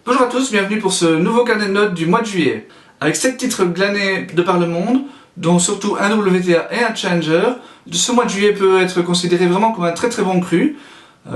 Bonjour à tous, bienvenue pour ce nouveau carnet de notes du mois de juillet. Avec 7 titres glanés de par le monde, dont surtout un WTA et un Challenger, ce mois de juillet peut être considéré vraiment comme un très bon cru.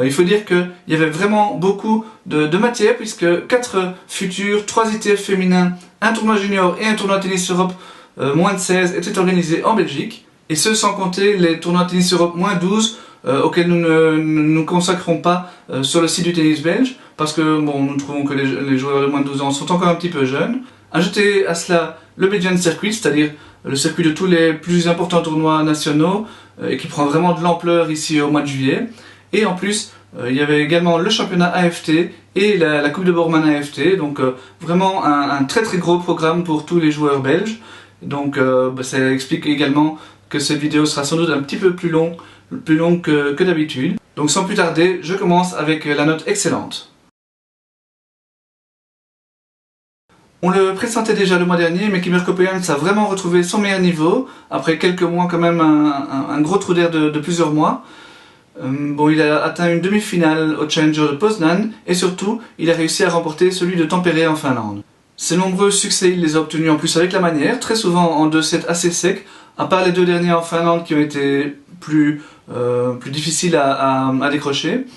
Il faut dire qu'il y avait vraiment beaucoup de matière puisque 4 futurs, 3 ITF féminins, un tournoi junior et un tournoi tennis Europe moins de 16 étaient organisés en Belgique. Et ce sans compter les tournois tennis Europe moins 12 auxquels nous ne nous consacrons pas sur le site du tennis belge parce que bon, nous trouvons que les joueurs de moins de 12 ans sont encore un petit peu jeunes. Ajouter à cela le Belgian Circuit, c'est-à-dire le circuit de tous les plus importants tournois nationaux et qui prend vraiment de l'ampleur ici au mois de juillet. Et en plus, il y avait également le championnat AFT et la Coupe de Borman AFT, donc vraiment un très gros programme pour tous les joueurs belges. Donc ça explique également que cette vidéo sera sans doute un petit peu plus longue que d'habitude. Donc sans plus tarder, je commence avec la note excellente. On le pressentait déjà le mois dernier, mais Kimmer Coppejans a vraiment retrouvé son meilleur niveau, après quelques mois quand même un gros trou d'air de plusieurs mois. Bon, il a atteint une demi-finale au Challenger de Poznan, et surtout, il a réussi à remporter celui de Tampere en Finlande. Ses nombreux succès, il les a obtenus en plus avec la manière, très souvent en 2-7 assez secs, à part les 2 derniers en Finlande qui ont été plus difficiles à décrocher.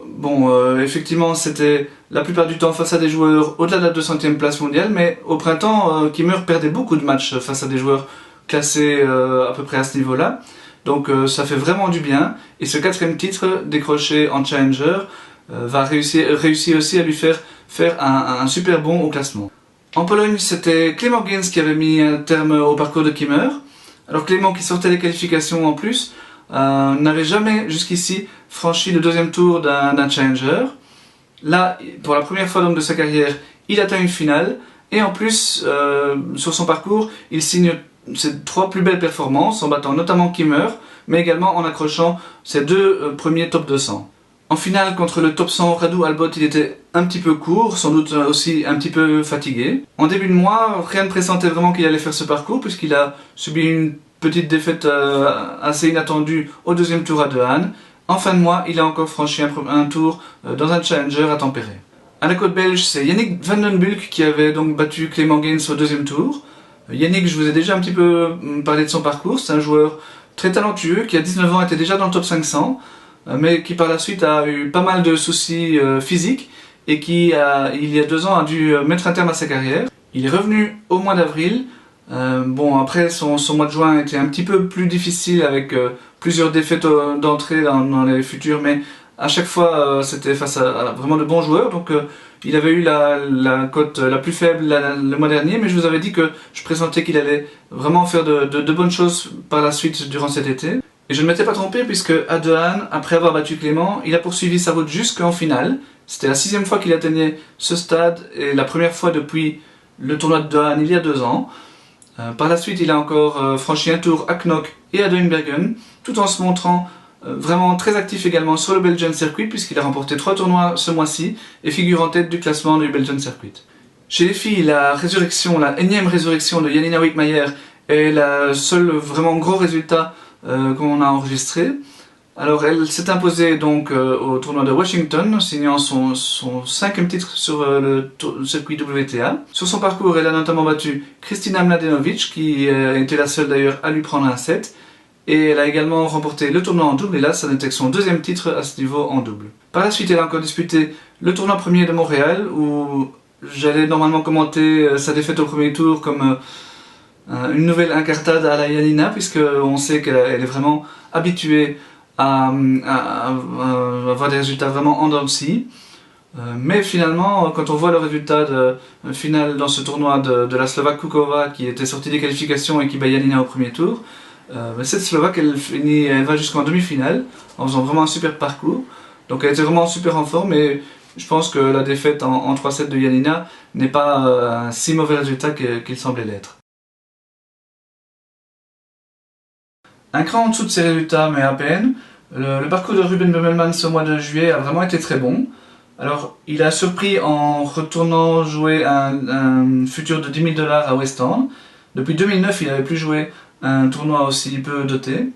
Bon, effectivement, c'était la plupart du temps face à des joueurs au-delà de la 200e place mondiale, mais au printemps, Kimmer perdait beaucoup de matchs face à des joueurs classés à peu près à ce niveau-là. Donc ça fait vraiment du bien, et ce 4e titre décroché en Challenger va réussir aussi à lui faire un super bon au classement. En Pologne, c'était Clément Gaines qui avait mis un terme au parcours de Kimmer. Alors Clément, qui sortait des qualifications en plus, n'avait jamais jusqu'ici franchi le 2e tour d'un Challenger. Là, pour la première fois donc de sa carrière, il atteint une finale, et en plus, sur son parcours, il signe ses 3 plus belles performances, en battant notamment Kimmer, mais également en accrochant ses 2 premiers top 200. En finale, contre le top 100 Radu Albot, il était un petit peu court, sans doute aussi un petit peu fatigué. En début de mois, rien ne pressentait vraiment qu'il allait faire ce parcours, puisqu'il a subi une petite défaite assez inattendue au 2e tour à De Haan. En fin de mois, il a encore franchi un tour dans un Challenger à Tampere. À la côte belge, c'est Yannick Van den Bulck qui avait donc battu Clément Gaines au 2e tour. Yannick, je vous ai déjà un petit peu parlé de son parcours, c'est un joueur très talentueux qui à 19 ans était déjà dans le top 500, mais qui par la suite a eu pas mal de soucis physiques et qui, il y a 2 ans, a dû mettre un terme à sa carrière. Il est revenu au mois d'avril. Bon, après son mois de juin était un petit peu plus difficile avec plusieurs défaites d'entrée dans les futurs, mais à chaque fois c'était face à vraiment de bons joueurs, donc il avait eu la cote la plus faible le mois dernier, mais je vous avais dit que je pressentais qu'il allait vraiment faire de bonnes choses par la suite durant cet été. Et je ne m'étais pas trompé puisque à De Haan, après avoir battu Clément, il a poursuivi sa route jusqu'en finale. C'était la 6e fois qu'il atteignait ce stade et la première fois depuis le tournoi de De Haan il y a 2 ans. Par la suite, il a encore franchi un tour à Knock et à Duinbergen, tout en se montrant vraiment très actif également sur le Belgian Circuit, puisqu'il a remporté 3 tournois ce mois-ci et figure en tête du classement du Belgian Circuit. Chez les filles, la énième résurrection de Janina Wickmayer est le seul vraiment gros résultat qu'on a enregistré. Alors elle s'est imposée donc au tournoi de Washington, signant son 5e titre sur le circuit WTA. Sur son parcours, elle a notamment battu Kristina Mladenovic, qui était la seule d'ailleurs à lui prendre un set. Et elle a également remporté le tournoi en double, et là ça n'était que son 2e titre à ce niveau en double. Par la suite, elle a encore disputé le tournoi premier de Montréal, où j'allais normalement commenter sa défaite au premier tour comme une nouvelle incartade à la Janina, puisqu'on sait qu'elle est vraiment habituée à avoir des résultats vraiment en dents de scie. Mais finalement, quand on voit le résultat final dans ce tournoi de la Slovaque Kukova, qui était sortie des qualifications et qui bat Janina au premier tour, cette Slovaque, elle va jusqu'en demi-finale en faisant vraiment un super parcours. Donc elle était vraiment super en forme, et je pense que la défaite en 3-7 de Janina n'est pas un si mauvais résultat qu'il semblait l'être. Un cran en dessous de ses résultats, mais à peine. Le parcours de Ruben Bummelmann ce mois de juillet a vraiment été très bon. Alors, il a surpris en retournant jouer un futur de 10 000 $ à West End. Depuis 2009, il n'avait plus joué un tournoi aussi peu doté.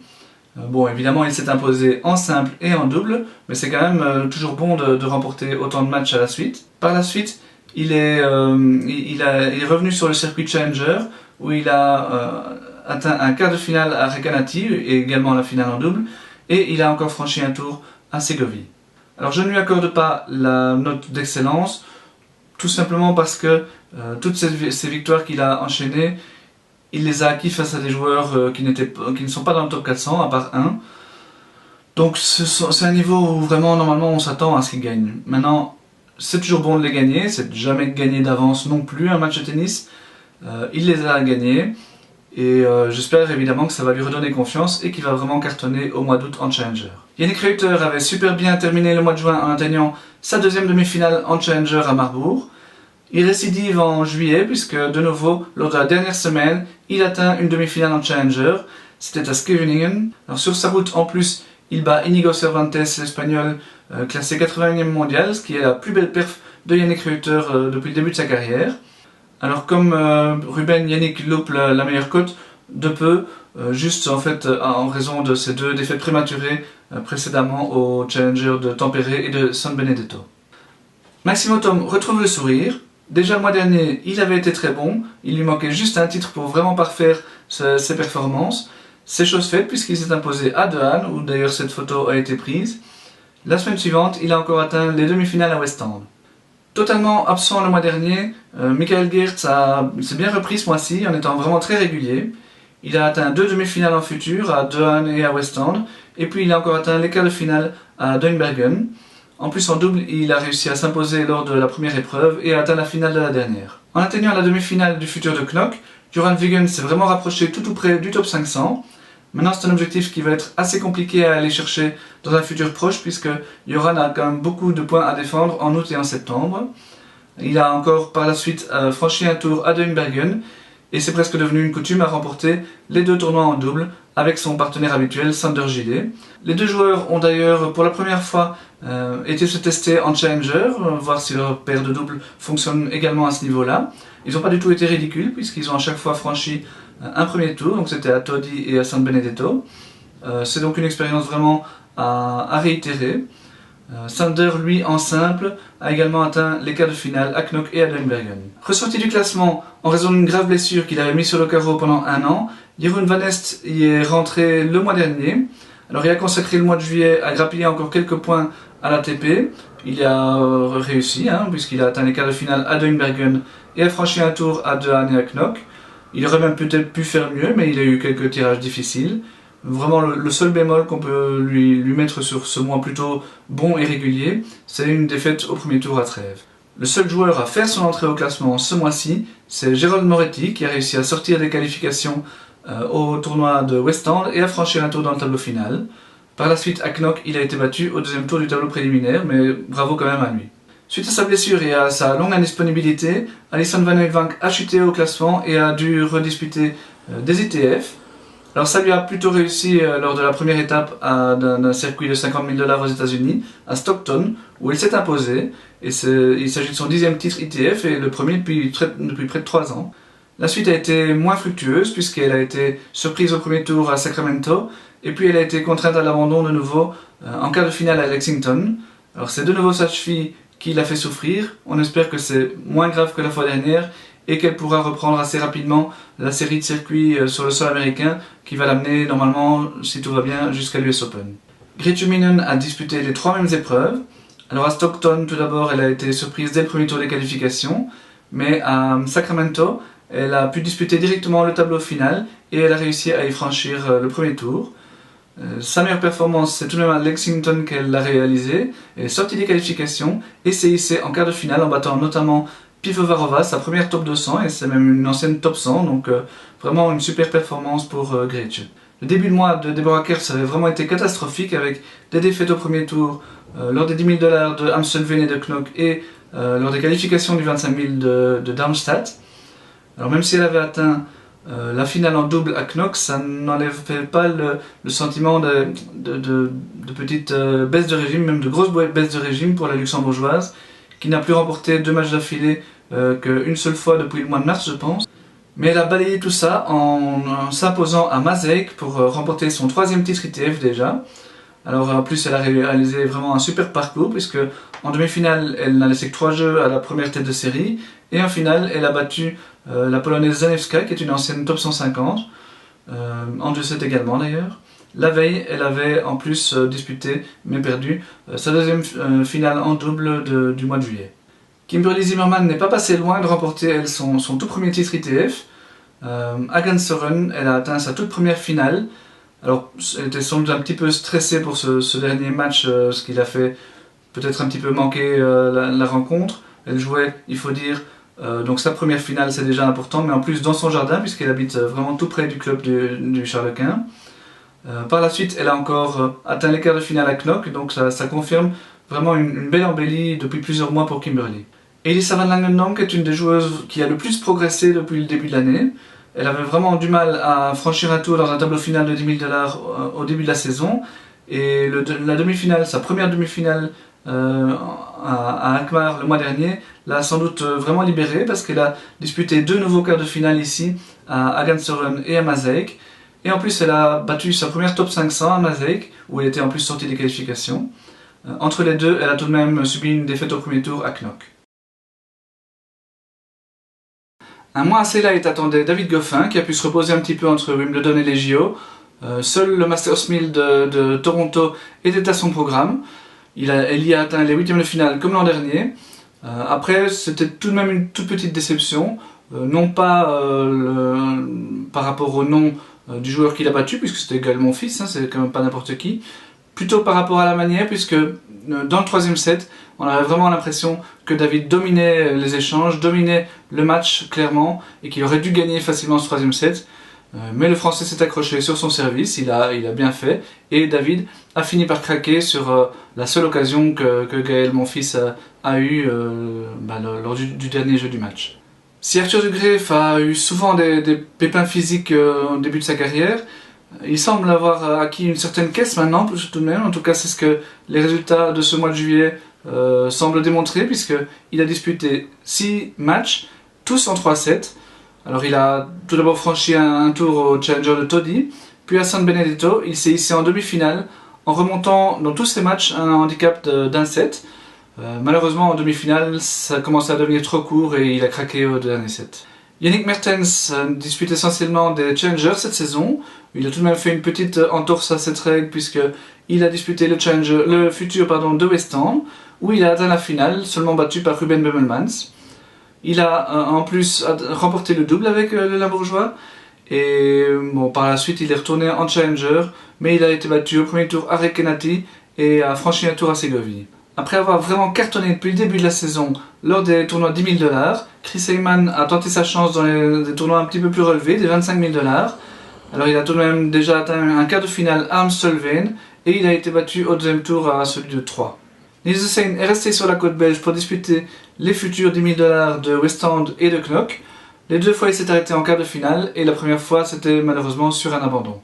Bon, évidemment, il s'est imposé en simple et en double, mais c'est quand même toujours bon de remporter autant de matchs à la suite. Par la suite, il est revenu sur le circuit Challenger où il a atteint un quart de finale à Recanati et également la finale en double, et il a encore franchi un tour à Ségovie. Alors je ne lui accorde pas la note d'excellence, tout simplement parce que toutes ces victoires qu'il a enchaînées, il les a acquis face à des joueurs qui ne sont pas dans le top 400, à part un. Donc c'est un niveau où vraiment normalement on s'attend à ce qu'il gagne. Maintenant, c'est toujours bon de les gagner, c'est jamais gagner d'avance non plus un match de tennis. Il les a gagnés et j'espère évidemment que ça va lui redonner confiance et qu'il va vraiment cartonner au mois d'août en Challenger. Yannick Reuter avait super bien terminé le mois de juin en atteignant sa deuxième demi-finale en Challenger à Marbourg. Il récidive en juillet puisque de nouveau, lors de la dernière semaine, il atteint une demi-finale en Challenger. C'était à Scheveningen. Alors sur sa route en plus, il bat Inigo Cervantes, l'Espagnol, classé 81e mondial, ce qui est la plus belle perf de Yannick Reuter depuis le début de sa carrière. Alors comme Ruben, Yannick loupe la meilleure cote de peu, juste en fait en raison de ses deux défaites prématurées précédemment au Challenger de Tampere et de San Benedetto. Massimo Tom retrouve le sourire. Déjà le mois dernier, il avait été très bon, il lui manquait juste un titre pour vraiment parfaire ses performances. C'est chose faite puisqu'il s'est imposé à Dehaene, où d'ailleurs cette photo a été prise. La semaine suivante, il a encore atteint les demi-finales à West End. Totalement absent le mois dernier, Michael Geerts s'est bien repris ce mois-ci en étant vraiment très régulier. Il a atteint 2 demi-finales en futur à Dehaene et à West End, et puis il a encore atteint les quarts de finale à Duinbergen. En plus en double, il a réussi à s'imposer lors de la première épreuve et a atteint la finale de la dernière. En atteignant la demi-finale du futur de Knock, Göran Wiggen s'est vraiment rapproché tout près du top 500. Maintenant c'est un objectif qui va être assez compliqué à aller chercher dans un futur proche puisque Göran a quand même beaucoup de points à défendre en août et en septembre. Il a encore par la suite franchi un tour à Duinbergen et c'est presque devenu une coutume à remporter les 2 tournois en double avec son partenaire habituel Sander Gillet. Les deux joueurs ont d'ailleurs pour la première fois été se tester en Challenger, voir si leur paire de double fonctionne également à ce niveau-là. Ils n'ont pas du tout été ridicules puisqu'ils ont à chaque fois franchi un premier tour, donc c'était à Todi et à San Benedetto. C'est donc une expérience vraiment à réitérer. Sander, lui, en simple, a également atteint les quarts de finale à Knock et à Duinbergen. Ressorti du classement en raison d'une grave blessure qu'il avait mis sur le carreau pendant un an, Jeroen van Est y est rentré le mois dernier. Alors il a consacré le mois de juillet à grappiller encore quelques points à l'ATP. Il a réussi, puisqu'il a atteint les quarts de finale à Duinbergen et a franchi un tour à Dehaene et à Knock. Il aurait même peut-être pu faire mieux, mais il a eu quelques tirages difficiles. Vraiment, le seul bémol qu'on peut lui mettre sur ce mois plutôt bon et régulier, c'est une défaite au premier tour à Trèves. Le seul joueur à faire son entrée au classement ce mois-ci, c'est Gerald Moretti, qui a réussi à sortir des qualifications au tournoi de West End et à franchir un tour dans le tableau final. Par la suite, à Knock, il a été battu au deuxième tour du tableau préliminaire, mais bravo quand même à lui. Suite à sa blessure et à sa longue indisponibilité, Alison Van Uyvank a chuté au classement et a dû redisputer des ITF. Alors ça lui a plutôt réussi lors de la première étape d'un circuit de 50 000 $ aux États-Unis, à Stockton, où il s'est imposé. Et il s'agit de son 10e titre ITF et le premier depuis près de 3 ans. La suite a été moins fructueuse puisqu'elle a été surprise au premier tour à Sacramento et puis elle a été contrainte à l'abandon de nouveau en quart de finale à Lexington. Alors c'est de nouveau sa cheville qui l'a fait souffrir. On espère que c'est moins grave que la fois dernière et qu'elle pourra reprendre assez rapidement la série de circuits sur le sol américain qui va l'amener normalement, si tout va bien, jusqu'à l'US Open. Gretchen Minen a disputé les 3 mêmes épreuves. Alors à Stockton, tout d'abord, elle a été surprise dès le premier tour des qualifications, mais à Sacramento, elle a pu disputer directement le tableau final et elle a réussi à y franchir le premier tour. Sa meilleure performance, c'est tout de même à Lexington qu'elle l'a réalisé. Elle est sortie des qualifications et s'est hissée en quart de finale en battant notamment Pivovarova, sa première top 200 et c'est même une ancienne top 100, donc vraiment une super performance pour Gretchen. Le début de mois de Deborah Kerr avait vraiment été catastrophique avec des défaites au premier tour lors des 10 000 $ de Amstelveen et de Knock et lors des qualifications du 25 000 de Darmstadt. Alors même si elle avait atteint la finale en double à Knock, ça n'enlève pas le sentiment de petite baisse de régime, même de grosse baisse de régime pour la luxembourgeoise, qui n'a plus remporté 2 matchs d'affilée qu'une seule fois depuis le mois de mars, je pense. Mais elle a balayé tout ça en s'imposant à Mazejk pour remporter son 3e titre ITF déjà. Alors en plus elle a réalisé vraiment un super parcours puisque en demi-finale elle n'a laissé que 3 jeux à la première tête de série et en finale elle a battu la Polonaise Zanewska qui est une ancienne top 150, en 2-7 également d'ailleurs. La veille elle avait en plus disputé mais perdu sa deuxième finale en double du mois de juillet. Kimberly Zimmerman n'est pas passée loin de remporter elle son tout premier titre ITF. À Gansoren, elle a atteint sa toute première finale. Alors, elle était sans doute un petit peu stressée pour ce dernier match, ce qui l'a fait peut-être un petit peu manquer la rencontre. Elle jouait, il faut dire, donc sa première finale, c'est déjà important, mais en plus dans son jardin, puisqu'elle habite vraiment tout près du club du Charles-Quint. Par la suite, elle a encore atteint les quarts de finale à Knock, donc ça confirme vraiment une belle embellie depuis plusieurs mois pour Kimberly. Elisa Van Langenonk est une des joueuses qui a le plus progressé depuis le début de l'année. Elle avait vraiment du mal à franchir un tour dans un tableau final de 10 000 $ au début de la saison. Et la demi-finale, sa première demi-finale à Alkmaar le mois dernier, l'a sans doute vraiment libérée parce qu'elle a disputé 2 nouveaux quarts de finale ici, à Gansoren et à Maaseik. Et en plus, elle a battu sa première top 500 à Maaseik, où elle était en plus sortie des qualifications. Entre les deux, elle a tout de même subi une défaite au premier tour à Knock. Un mois assez light attendait David Goffin, qui a pu se reposer un petit peu entre Wimbledon et les JO. Seul le Masters 1000 de Toronto était à son programme. Elle y a atteint les huitièmes de finale comme l'an dernier. Après, c'était tout de même une toute petite déception. Non pas par rapport au nom du joueur qui l'a battu, puisque c'était également fils, c'est quand même pas n'importe qui. Plutôt par rapport à la manière, puisque dans le troisième set, on avait vraiment l'impression que David dominait les échanges, dominait le match clairement, et qu'il aurait dû gagner facilement ce troisième set. Mais le Français s'est accroché sur son service, il a bien fait, et David a fini par craquer sur la seule occasion que Gaël, mon fils, a eue lors du dernier jeu du match. Si Arthur de Greef a eu souvent des pépins physiques au début de sa carrière, il semble avoir acquis une certaine caisse maintenant, tout de même. En tout cas, c'est ce que les résultats de ce mois de juillet semblent démontrer, puisqu'il a disputé 6 matchs, tous en 3-7. Alors il a tout d'abord franchi un tour au Challenger de Todi, puis à San Benedetto, il s'est hissé en demi-finale, en remontant dans tous ses matchs un handicap d'un set. Malheureusement, en demi-finale, ça a commencé à devenir trop court et il a craqué au dernier set. Yannick Mertens dispute essentiellement des Challengers cette saison. Il a tout de même fait une petite entorse à cette règle puisqu'il a disputé le futur de West End, où il a atteint la finale, seulement battu par Ruben Beumelmans. Il a en plus remporté le double avec le Limbourgeois. Et par la suite, il est retourné en Challenger, mais il a été battu au premier tour à Reykjanesi et a franchi un tour à Ségovie. Après avoir vraiment cartonné depuis le début de la saison lors des tournois 10 000 $, Chris Heyman a tenté sa chance dans des tournois un petit peu plus relevés, des 25 000 $. Alors il a tout de même déjà atteint un quart de finale à Amstelveen et il a été battu au deuxième tour à celui de 3. Niels Hussein est resté sur la côte belge pour disputer les futurs 10 000 $ de West End et de Knock. Les deux fois il s'est arrêté en quart de finale et la première fois c'était malheureusement sur un abandon.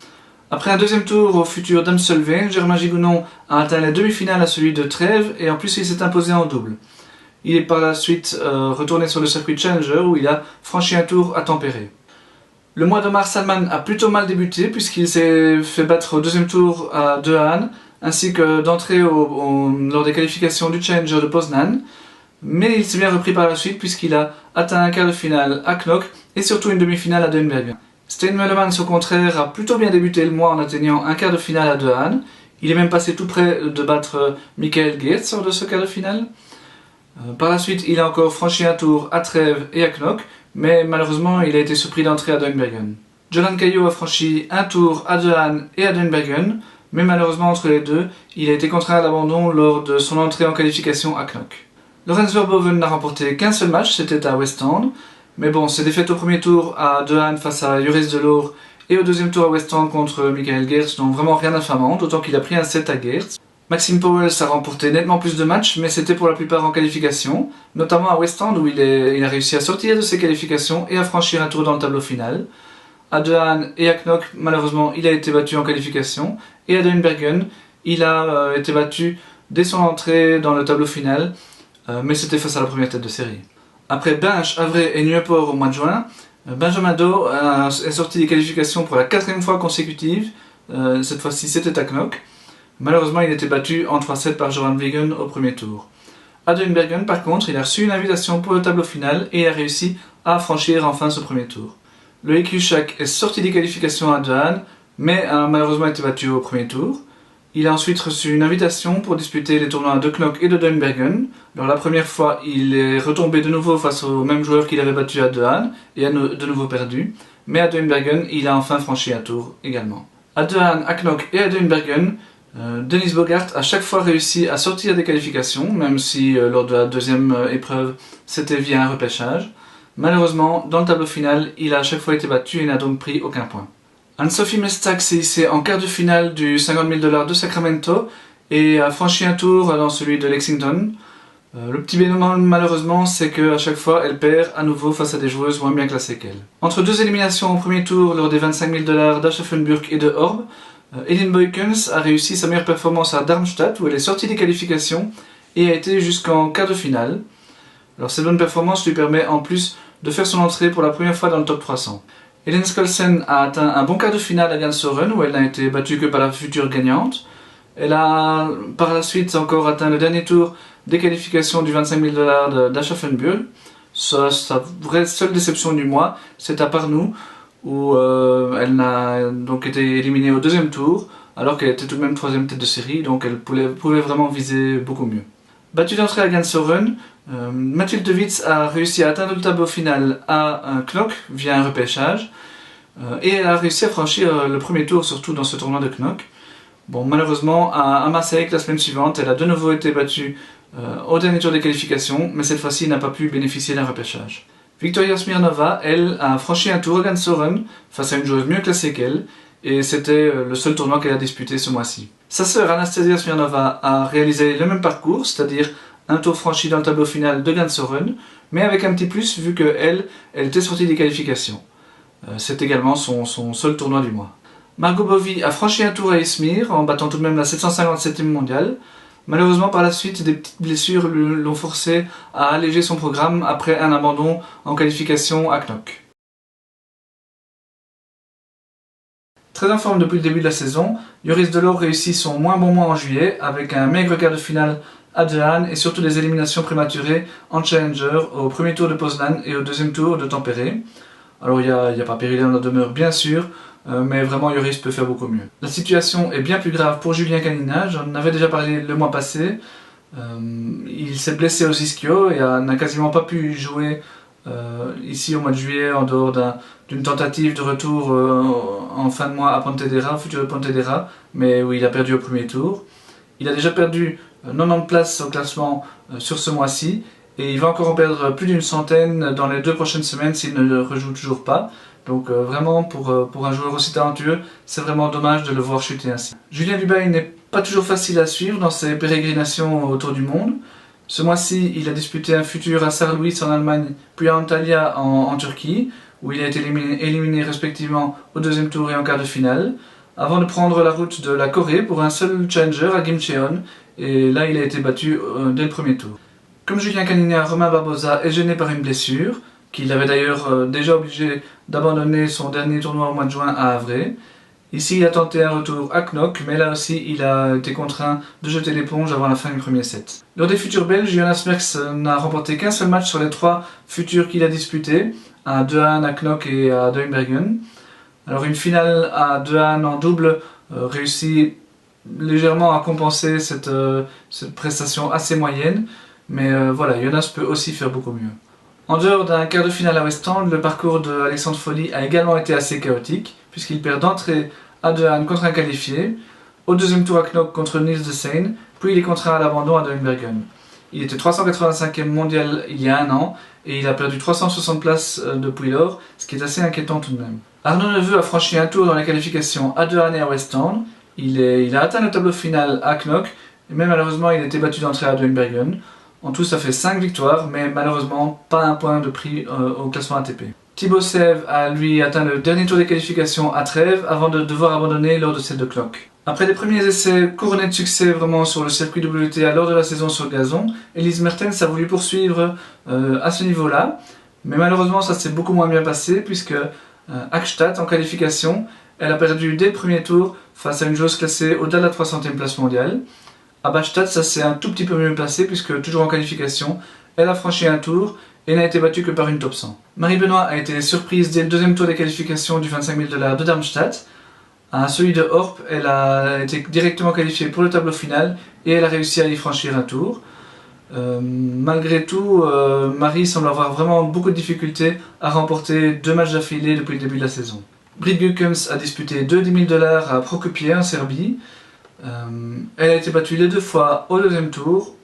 Après un deuxième tour au futur d'Amstelveen, Germain Gigounon a atteint la demi-finale à celui de Trèves et en plus il s'est imposé en double. Il est par la suite retourné sur le circuit Challenger où il a franchi un tour à Tampere. Le mois de mars, Salman a plutôt mal débuté puisqu'il s'est fait battre au deuxième tour à De Haan ainsi que d'entrée lors des qualifications du Challenger de Poznan. Mais il s'est bien repris par la suite puisqu'il a atteint un quart de finale à Knock et surtout une demi-finale à Denberg. Stein Meulemans au contraire a plutôt bien débuté le mois en atteignant un quart de finale à De Haan. Il est même passé tout près de battre Michael Geerts lors de ce quart de finale. Par la suite, il a encore franchi un tour à Trèves et à Knock, mais malheureusement il a été surpris d'entrée à Dunbergen. Jolan Caillot a franchi un tour à De Haan et à Dunbergen, mais malheureusement entre les deux, il a été contraint à l'abandon lors de son entrée en qualification à Knock. Lorenz Verboven n'a remporté qu'un seul match, c'était à West End. Mais bon, ses défaites au premier tour à De Haan face à Joris Delors et au deuxième tour à West End contre Michael Geerts n'ont vraiment rien d'infamant, d'autant qu'il a pris un set à Geerts. Maxime Powell a remporté nettement plus de matchs, mais c'était pour la plupart en qualification, notamment à West End où il a réussi à sortir de ses qualifications et à franchir un tour dans le tableau final. À De Haan et à Knock, malheureusement, il a été battu en qualification, et à Dunbergen, il a été battu dès son entrée dans le tableau final, mais c'était face à la première tête de série. Après Binche, Havre et Nieuwpoort au mois de juin, Benjamin Do est sorti des qualifications pour la 4e fois consécutive, cette fois-ci c'était à Knock. Malheureusement, il était battu en 3-7 par Joran Wegen au premier tour. À Duinbergen, par contre, il a reçu une invitation pour le tableau final et a réussi à franchir enfin ce premier tour. Le Ekushak est sorti des qualifications à Dohan, mais a malheureusement été battu au premier tour. Il a ensuite reçu une invitation pour disputer les tournois de Knock et de Duinbergen. Alors la première fois, il est retombé de nouveau face au même joueur qu'il avait battu à Dohan et a de nouveau perdu. Mais à Duinbergen, il a enfin franchi un tour également. À Dohan, à Knock et à Duinbergen, Denis Bogart a chaque fois réussi à sortir des qualifications, même si lors de la deuxième épreuve, c'était via un repêchage. Malheureusement, dans le tableau final, il a à chaque fois été battu et n'a donc pris aucun point. Anne-Sophie Mestak s'est hissée en quart de finale du 50 000 $ de Sacramento et a franchi un tour dans celui de Lexington. Le petit bémol malheureusement, c'est qu'à chaque fois, elle perd à nouveau face à des joueuses moins bien classées qu'elle. Entre deux éliminations au premier tour lors des 25 000 $ d'Aschaffenburg et de Orb, Elin Boykens a réussi sa meilleure performance à Darmstadt où elle est sortie des qualifications et a été jusqu'en quart de finale. Alors cette bonne performance lui permet en plus de faire son entrée pour la première fois dans le top 300. Hélène Skolsen a atteint un bon quart de finale à Gansoren où elle n'a été battue que par la future gagnante. Elle a par la suite encore atteint le dernier tour des qualifications du 25 000 $ d'Aschaffenburg. Sa vraie seule déception du mois, c'est à Parnou où elle n'a donc été éliminée au deuxième tour alors qu'elle était tout de même troisième tête de série, donc elle pouvait vraiment viser beaucoup mieux. Battue d'entrée à Gansoren, Mathilde Witz a réussi à atteindre le tableau final à Knock via un repêchage et elle a réussi à franchir le premier tour, surtout dans ce tournoi de Knock. Bon, malheureusement, à Marseille, la semaine suivante, elle a de nouveau été battue au dernier tour des qualifications, mais cette fois-ci n'a pas pu bénéficier d'un repêchage. Victoria Smirnova, elle, a franchi un tour à Gansoren face à une joueuse mieux classée qu'elle, et c'était le seul tournoi qu'elle a disputé ce mois-ci. Sa sœur Anastasia Smirnova a réalisé le même parcours, c'est-à-dire un tour franchi dans le tableau final de Gansoren, mais avec un petit plus vu qu'elle était sortie des qualifications. C'est également son seul tournoi du mois. Margot Bovy a franchi un tour à Izmir en battant tout de même la 757e mondiale. Malheureusement, par la suite, des petites blessures l'ont forcé à alléger son programme après un abandon en qualification à Knock. Très en forme depuis le début de la saison, Joris Delors réussit son moins bon mois en juillet avec un maigre quart de finale à Dohan et surtout des éliminations prématurées en Challenger au premier tour de Poznan et au deuxième tour de Tampere. Alors il n'y a pas péril dans la demeure bien sûr, mais vraiment Joris peut faire beaucoup mieux. La situation est bien plus grave pour Julien Canina, j'en avais déjà parlé le mois passé. Il s'est blessé aux ischio et n'a quasiment pas pu jouer ici au mois de juillet en dehors d'une tentative de retour en fin de mois à Pontedera, au futur de Pontedera, mais où il a perdu au premier tour. Il a déjà perdu 90 places au classement sur ce mois-ci et il va encore en perdre plus d'une centaine dans les 2 prochaines semaines s'il ne le rejoue toujours pas. Donc vraiment pour un joueur aussi talentueux, c'est vraiment dommage de le voir chuter ainsi. Julien Dubail n'est pas toujours facile à suivre dans ses pérégrinations autour du monde. Ce mois-ci, il a disputé un futur à Sarre-Louis en Allemagne, puis à Antalya en Turquie, où il a été éliminé respectivement au deuxième tour et en quart de finale, avant de prendre la route de la Corée pour un seul challenger à Gimcheon, et là il a été battu dès le premier tour. Comme Julien Canina, Romain Barbosa est gêné par une blessure, qui l'avait d'ailleurs déjà obligé d'abandonner son dernier tournoi au mois de juin à Havre. Ici, il a tenté un retour à Knock, mais là aussi, il a été contraint de jeter l'éponge avant la fin du premier set. Lors des futurs belges, Jonas Merckx n'a remporté qu'un seul match sur les 3 futurs qu'il a disputés, à Dohan, à Knock et à Duinbergen. Alors une finale à Dohan en double réussit légèrement à compenser cette prestation assez moyenne, mais voilà, Jonas peut aussi faire beaucoup mieux. En dehors d'un quart de finale à West End, le parcours de Alexandre Folli a également été assez chaotique, puisqu'il perd d'entrée à Dohan contre un qualifié, au deuxième tour à Knock contre Niels de Seine, puis il est contraint à l'abandon à Duinbergen. Il était 385e mondial il y a un an, et il a perdu 360 places depuis lors, ce qui est assez inquiétant tout de même. Arnaud Neveu a franchi un tour dans les qualifications à Dohan et à West End. Il a atteint le tableau final à Knock, mais malheureusement il a été battu d'entrée à Duinbergen. En tout, ça fait 5 victoires, mais malheureusement pas un point de prix au classement ATP. Thibaut Sèvres a lui atteint le dernier tour des qualifications à Trèves avant de devoir abandonner lors de celle de Knock. Après les premiers essais couronnés de succès vraiment sur le circuit WTA lors de la saison sur gazon, Elise Mertens a voulu poursuivre à ce niveau-là, mais malheureusement ça s'est beaucoup moins bien passé puisque Hackstatt en qualification, Elle a perdu dès le premier tour face à une joueuse classée au-delà de la 300e place mondiale. À Bastad, ça s'est un tout petit peu mieux placé puisque toujours en qualification, elle a franchi un tour et n'a été battue que par une top 100. Marie Benoît a été surprise dès le deuxième tour des qualifications du 25 000 $ de Darmstadt. À celui de Horp, elle a été directement qualifiée pour le tableau final et elle a réussi à y franchir un tour. Malgré tout, Marie semble avoir vraiment beaucoup de difficultés à remporter 2 matchs d'affilée depuis le début de la saison. Britt Gukens a disputé 2 10 000 $ à Prokupier en Serbie. Elle a été battue les 2 fois au deuxième tour.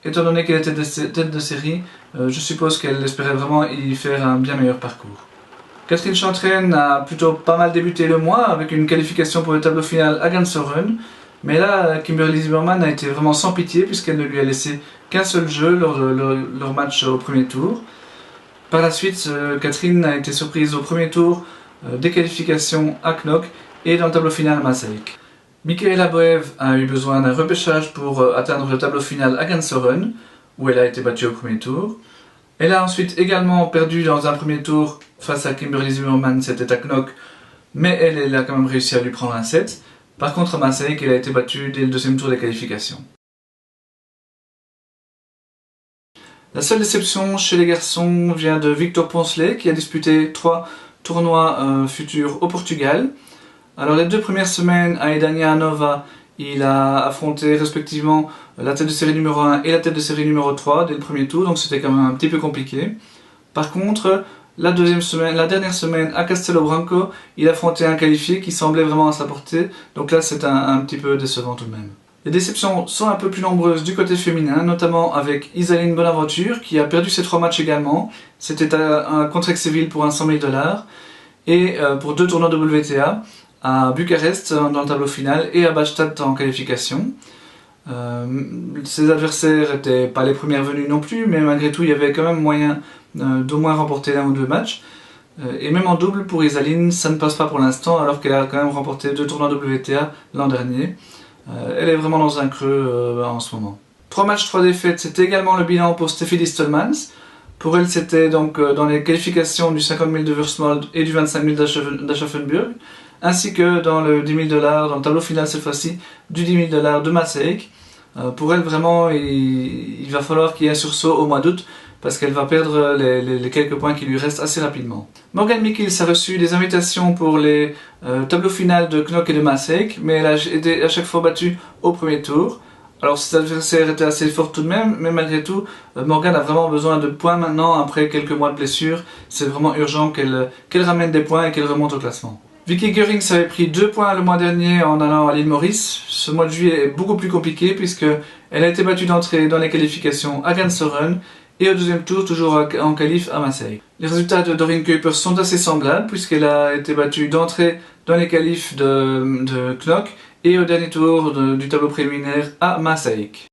Étant donné qu'elle était tête de série, je suppose qu'elle espérait vraiment y faire un bien meilleur parcours. Catherine Chantraine a plutôt pas mal débuté le mois avec une qualification pour le tableau final à Gansoren. Mais là, Kimberly Zimmerman a été vraiment sans pitié puisqu'elle ne lui a laissé qu'un seul jeu lors de leur match au premier tour. Par la suite, Catherine a été surprise au premier tour des qualifications à Knock et dans le tableau final à Maaseik. Michaela Boev a eu besoin d'un repêchage pour atteindre le tableau final à Gansoren, où elle a été battue au premier tour. Elle a ensuite également perdu dans un premier tour face à Kimberly Zimmerman, c'était à Knock, mais elle a quand même réussi à lui prendre un set. Par contre, à Maaseik, elle a été battue dès le deuxième tour des qualifications. La seule déception chez les garçons vient de Victor Poncelet, qui a disputé 3 tournois futurs au Portugal. Alors les 2 premières semaines à Edania Nova, il a affronté respectivement la tête de série numéro 1 et la tête de série numéro 3 dès le premier tour, donc c'était quand même un petit peu compliqué. Par contre, la dernière semaine à Castelo Branco, il affrontait un qualifié qui semblait vraiment à sa portée, donc là c'est un petit peu décevant tout de même. Les déceptions sont un peu plus nombreuses du côté féminin, notamment avec Isaline Bonaventure qui a perdu ses 3 matchs également. C'était contre Exeville pour un 100 000 $, et pour 2 tournois WTA, à Bucarest dans le tableau final et à Bastad en qualification. Ses adversaires n'étaient pas les premières venues non plus, mais malgré tout il y avait quand même moyen d'au moins remporter 1 ou 2 matchs. Et même en double pour Isaline, ça ne passe pas pour l'instant alors qu'elle a quand même remporté 2 tournois WTA l'an dernier. Elle est vraiment dans un creux en ce moment. 3 matchs, 3 défaites, c'était également le bilan pour Steffi Distelmans. Pour elle, c'était donc dans les qualifications du 50 000 de Würzmold et du 25 000 d'Aschaffenburg, ainsi que dans le 10 000 $, dans le tableau final cette fois-ci, du 10 000 $ de Maaseik. Pour elle, vraiment, il va falloir qu'il y ait un sursaut au mois d'août, parce qu'elle va perdre les quelques points qui lui restent assez rapidement. Morgan Mikkels a reçu des invitations pour les tableaux finaux de Knock et de Maaseik, mais elle a été à chaque fois battue au premier tour. Alors ses adversaires étaient assez forts tout de même, mais malgré tout, Morgan a vraiment besoin de points maintenant après quelques mois de blessure. C'est vraiment urgent qu'elle ramène des points et qu'elle remonte au classement. Vicky Görings avait pris 2 points le mois dernier en allant à l'île Maurice. Ce mois de juillet est beaucoup plus compliqué puisque elle a été battue d'entrée dans les qualifications à Gansoren et au deuxième tour toujours en qualif à Maaseik. Les résultats de Doreen Kuipers sont assez semblables puisqu'elle a été battue d'entrée dans les qualifs de Knock et au dernier tour du tableau préliminaire à Maaseik.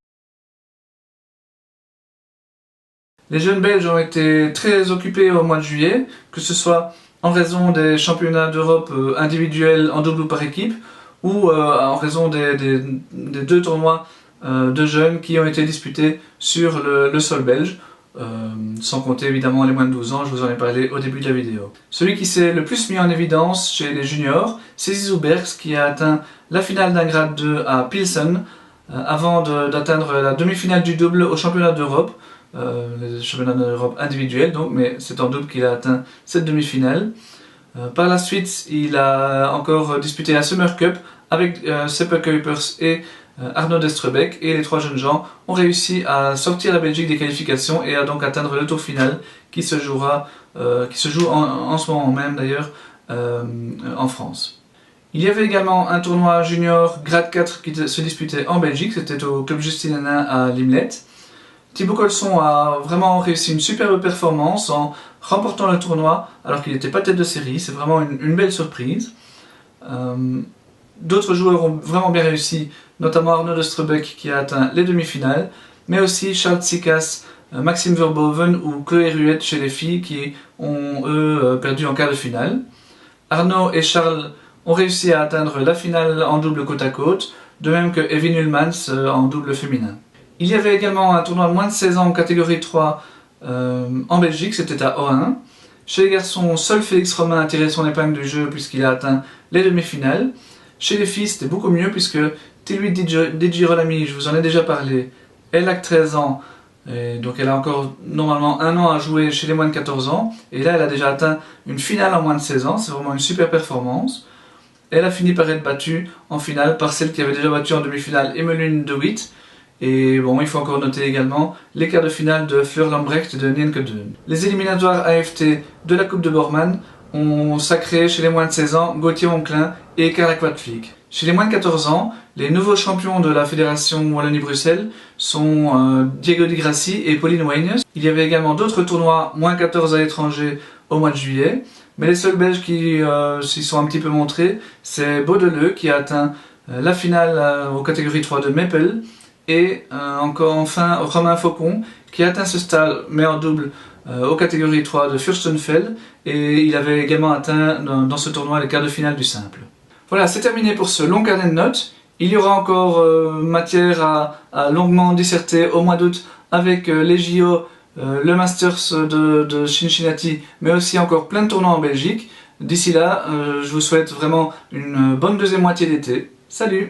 Les jeunes Belges ont été très occupés au mois de juillet, que ce soit en raison des championnats d'Europe individuels en double ou par équipe, ou en raison des 2 tournois de jeunes qui ont été disputés sur le sol belge, sans compter évidemment les moins de 12 ans, je vous en ai parlé au début de la vidéo. Celui qui s'est le plus mis en évidence chez les juniors, c'est Zizou Bergs qui a atteint la finale d'un grade 2 à Pilsen, avant d'atteindre la demi-finale du double au championnat d'Europe, les championnats d'Europe individuels donc, mais c'est en double qu'il a atteint cette demi-finale. Par la suite, il a encore disputé la Summer Cup avec Seppe Kuipers et Arnaud Destrebeck, et les 3 jeunes gens ont réussi à sortir la Belgique des qualifications et à donc atteindre le tour final qui se joue en ce moment même d'ailleurs en France. Il y avait également un tournoi junior grade 4 qui se disputait en Belgique, c'était au Club Justine Henin à Limlet. Thibaut Colson a vraiment réussi une superbe performance en remportant le tournoi alors qu'il n'était pas tête de série, c'est vraiment une belle surprise. D'autres joueurs ont vraiment bien réussi, notamment Arnaud Destrebeck qui a atteint les demi-finales, mais aussi Charles Tsikas, Maxime Verboven ou Chloé Ruette chez les filles qui ont eux perdu en quart de finale. Arnaud et Charles ont réussi à atteindre la finale en double côte à côte, de même que Evin Ullmans en double féminin. Il y avait également un tournoi moins de 16 ans en catégorie 3 en Belgique, c'était à Ohain. Chez les garçons, seul Félix Romain a tiré son épingle du jeu puisqu'il a atteint les demi-finales. Chez les filles, c'était beaucoup mieux puisque Tilly Di Girolami, je vous en ai déjà parlé, elle a 13 ans, et donc elle a encore normalement un an à jouer chez les moins de 14 ans. Et là, elle a déjà atteint une finale en moins de 16 ans, c'est vraiment une super performance. Elle a fini par être battue en finale par celle qui avait déjà battu en demi-finale Emmeline de Witt. Et bon, il faut encore noter également les quarts de finale de Fleur Lambrecht et de Nienke Deun. Les éliminatoires AFT de la Coupe de Borman ont sacré chez les moins de 16 ans Gauthier Onclin et Carla Quadflieg. Chez les moins de 14 ans, les nouveaux champions de la Fédération Wallonie-Bruxelles sont Diego Di Grassi et Pauline Weignes. Il y avait également d'autres tournois moins 14 à l'étranger au mois de juillet. Mais les seuls Belges qui s'y sont un petit peu montrés, c'est Baudeleu qui a atteint la finale aux catégories 3 de Meppel. Et enfin Romain Faucon qui a atteint ce stade mais en double aux catégories 3 de Fürstenfeld, et il avait également atteint dans ce tournoi les quarts de finale du simple. Voilà, c'est terminé pour ce long carnet de notes. Il y aura encore matière à longuement disserter au mois d'août avec les JO, le Masters de Cincinnati, mais aussi encore plein de tournois en Belgique. D'ici là, je vous souhaite vraiment une bonne deuxième moitié d'été. Salut!